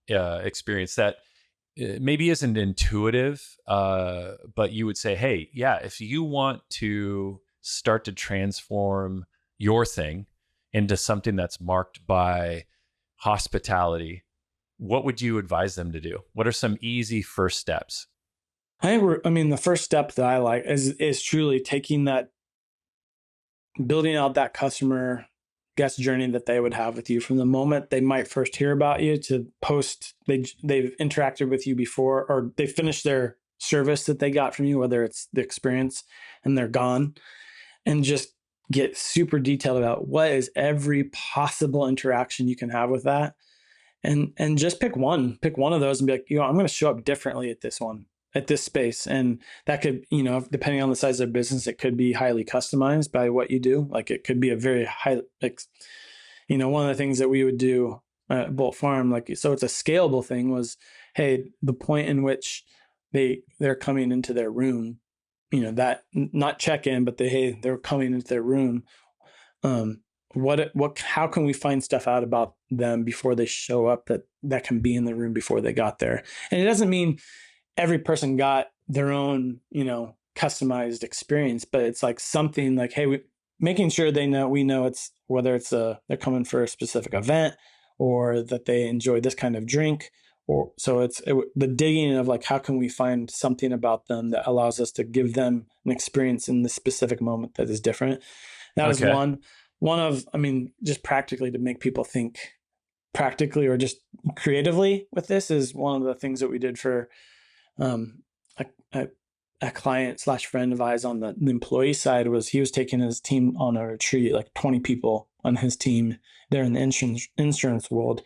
experience that maybe isn't intuitive, but you would say, hey, yeah, if you want to start to transform your thing into something that's marked by hospitality, what would you advise them to do? What are some easy first steps? The first step that I like is truly building out that customer guest journey that they would have with you from the moment they might first hear about you to post they've interacted with you before, or they finished their service that they got from you, whether it's the experience and they're gone, and just get super detailed about what is every possible interaction you can have with that. And just pick one of those and be like, I'm going to show up differently at this space. And that could, depending on the size of the business, it could be highly customized by what you do. Like it could be a very high, one of the things that we would do at Bolt Farm, so it's a scalable thing was, hey, the point in which they're coming into their room, that not check in, but they're coming into their room. How can we find stuff out about them before they show up that can be in the room before they got there? And it doesn't mean every person got their own, customized experience, but it's like something like, hey, making sure we know it's whether it's they're coming for a specific event or that they enjoy this kind of drink, or so the digging of like, how can we find something about them that allows us to give them an experience in this specific moment that is different. That is one of, just practically to make people think practically or just creatively with this is one of the things that we did for a client / friend of ours on the employee side. Was he was taking his team on a retreat, like 20 people on his team. They're in the insurance world.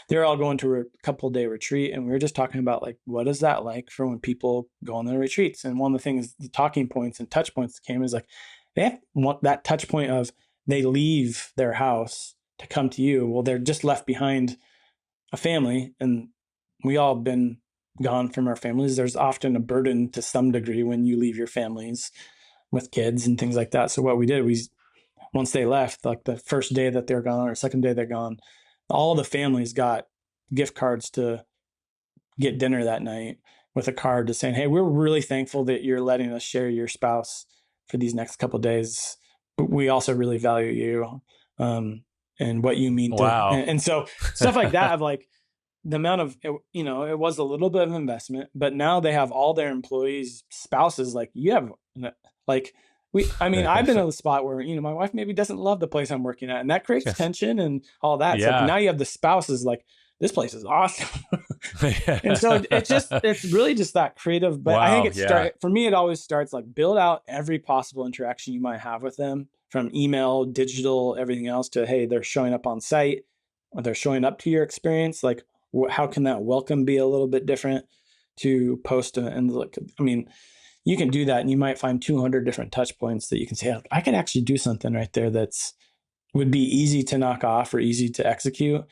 They're all going to a couple day retreat. And we were just talking about like, what is that like for when people go on their retreats? And one of the things, the talking points and touch points that came is like, they have that touch point of they leave their house to come to you. Well, they're just left behind a family, and we all been gone from our families. There's often a burden to some degree when you leave your families with kids and things like that. So what we did, once they left, like the first day that they're gone or second day they're gone, all the families got gift cards to get dinner that night with a card to saying, hey, we're really thankful that you're letting us share your spouse for these next couple of days. But we also really value you and what you mean. Wow. And so stuff like that of like the amount of, it was a little bit of investment, but now they have all their employees' spouses. Like you have like, I've been in a spot where, my wife maybe doesn't love the place I'm working at, and that creates tension and all that. Yeah. So now you have the spouses like, this place is awesome. And so it's really just that creative, but I think for me, it always starts like build out every possible interaction you might have with them, from email, digital, everything else, to, hey, they're showing up on site, or they're showing up to your experience. Like, how can that welcome be a little bit different to post? And look, you can do that, and you might find 200 different touch points that you can say, I can actually do something right there would be easy to knock off or easy to execute.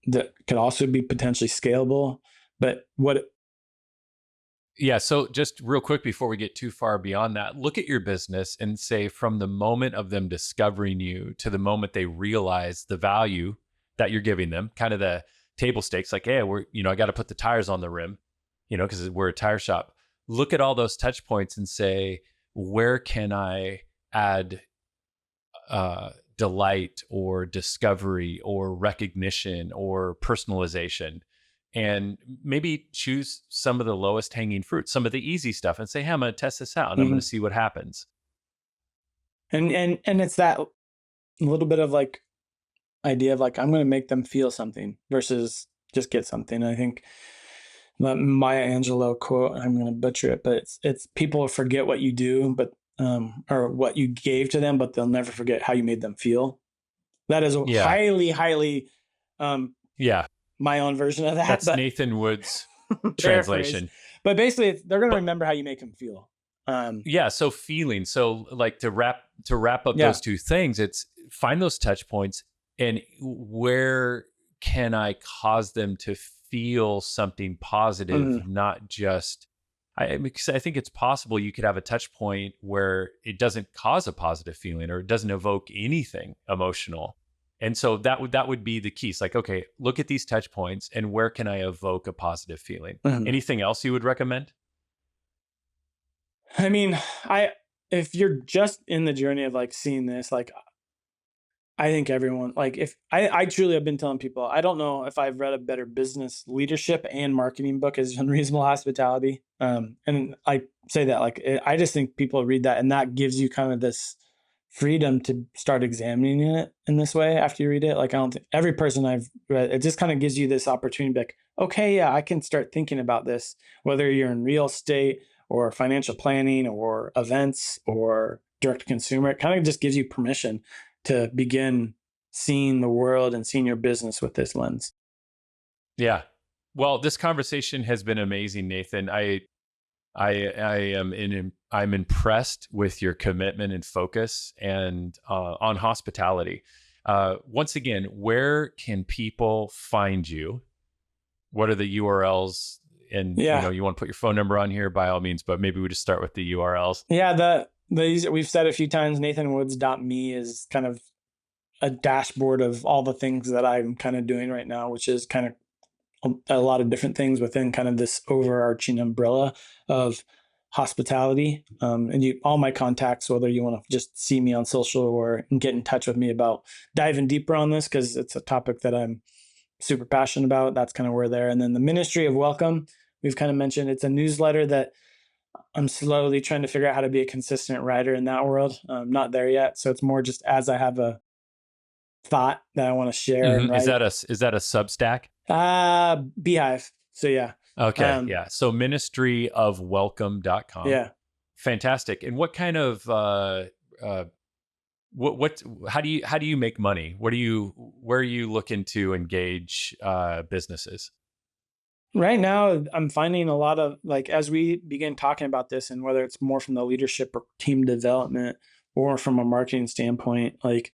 That could also be potentially scalable. But so just real quick before we get too far beyond that, look at your business and say, from the moment of them discovering you to the moment they realize the value that you're giving them, kind of the table stakes, like, hey, I got to put the tires on the rim, because we're a tire shop. Look at all those touch points and say, where can I add delight or discovery or recognition or personalization, and maybe choose some of the lowest hanging fruit, some of the easy stuff, and say, hey, I'm going to test this out and I'm going to see what happens. And it's that little bit of like idea of like, I'm going to make them feel something versus just get something. I think the Maya Angelou quote, I'm going to butcher it, but it's people forget what you do, but or what you gave to them, but they'll never forget how you made them feel. That is a highly yeah, my own version of that. That's Nathan Wood's translation. But basically, they're going to remember how you make them feel. So feeling. So like to wrap up those two things, it's find those touch points and where can I cause them to feel something positive, not just. Because I think it's possible you could have a touch point where it doesn't cause a positive feeling or it doesn't evoke anything emotional. And so that would be the key. It's like, okay, look at these touch points and where can I evoke a positive feeling? Anything else you would recommend? I mean, if you're just in the journey of like seeing this, like I think everyone, like if I truly have been telling people, I don't know if I've read a better business leadership and marketing book as Unreasonable Hospitality. And I say that like, I just think people read that and that gives you kind of this freedom to start examining it in this way after you read it. Like, I don't think every person I've read, it just kind of gives you this opportunity to be like, okay, yeah, I can start thinking about this, whether you're in real estate or financial planning or events or direct to consumer. It kind of just gives you permission to begin seeing the world and seeing your business with this lens. Yeah. Well, this conversation has been amazing, Nathan. I'm impressed with your commitment and focus and on hospitality. Once again, where can people find you? What are the URLs? And you want to put your phone number on here by all means, but maybe we just start with the URLs. Yeah, these we've said a few times. NathanWoods.me is kind of a dashboard of all the things that I'm kind of doing right now, which is kind of a lot of different things within kind of this overarching umbrella of hospitality. And all my contacts, whether you want to just see me on social or get in touch with me about diving deeper on this, because it's a topic that I'm super passionate about. That's kind of where they're. And then the Ministry of Welcome, we've kind of mentioned, it's a newsletter that I'm slowly trying to figure out how to be a consistent writer in that world. Not there yet. So it's more just as I have a thought that I want to share. And is that a Substack? Beehive. So yeah. Okay. Yeah. So ministryofwelcome.com. Yeah. Fantastic. And what kind of how do you make money? Where are you looking to engage businesses? Right now, I'm finding a lot of, like, as we begin talking about this, and whether it's more from the leadership or team development or from a marketing standpoint, like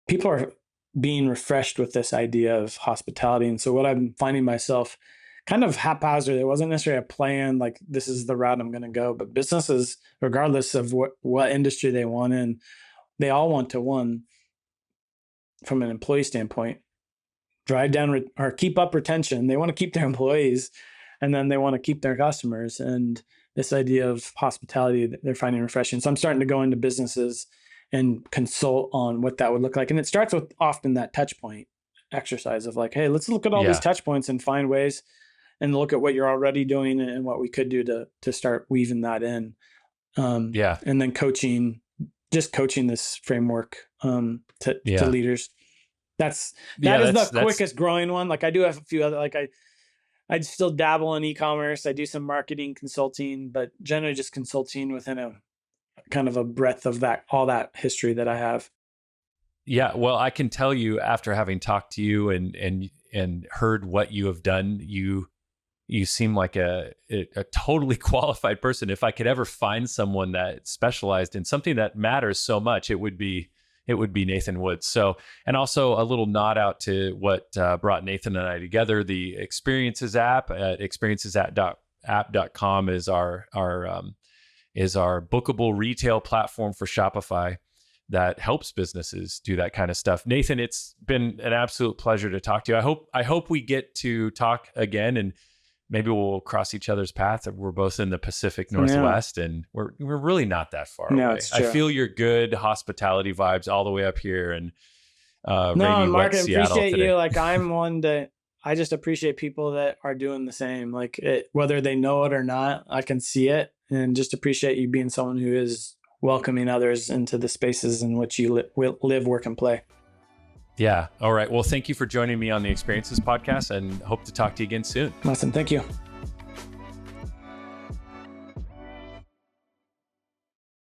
people are being refreshed with this idea of hospitality. And so what I'm finding myself kind of haphazard, it wasn't necessarily a plan, like this is the route I'm going to go, but businesses, regardless of what industry they want in, they all want to, one, from an employee standpoint, drive down or keep up retention. They want to keep their employees, and then they want to keep their customers. And this idea of hospitality, they're finding refreshing. So I'm starting to go into businesses and consult on what that would look like. And it starts with often that touch point exercise of like, hey, let's look at all these touch points and find ways and look at what you're already doing and what we could do to start weaving that in. And then coaching this framework to leaders. That is the quickest growing one. Like I do have a few other, like I still dabble in e-commerce. I do some marketing consulting, but generally just consulting within a kind of a breadth of all that history that I have. Yeah. Well, I can tell you after having talked to you and heard what you have done, you seem like a totally qualified person. If I could ever find someone that specialized in something that matters so much, it would be Nathan Woods. So, and also a little nod out to what brought Nathan and I together. The Experiences app at experiencesapp.com is our bookable retail platform for Shopify that helps businesses do that kind of stuff. Nathan, it's been an absolute pleasure to talk to you. I hope we get to talk again, and maybe we'll cross each other's paths. We're both in the Pacific Northwest, and we're really not that far away. It's true. I feel your good hospitality vibes all the way up here, and Mark, I appreciate you. Like I'm one that I just appreciate people that are doing the same. Like whether they know it or not, I can see it, and just appreciate you being someone who is welcoming others into the spaces in which you live, work, and play. Yeah. All right. Well, thank you for joining me on the Experiences podcast, and hope to talk to you again soon. Awesome. Thank you.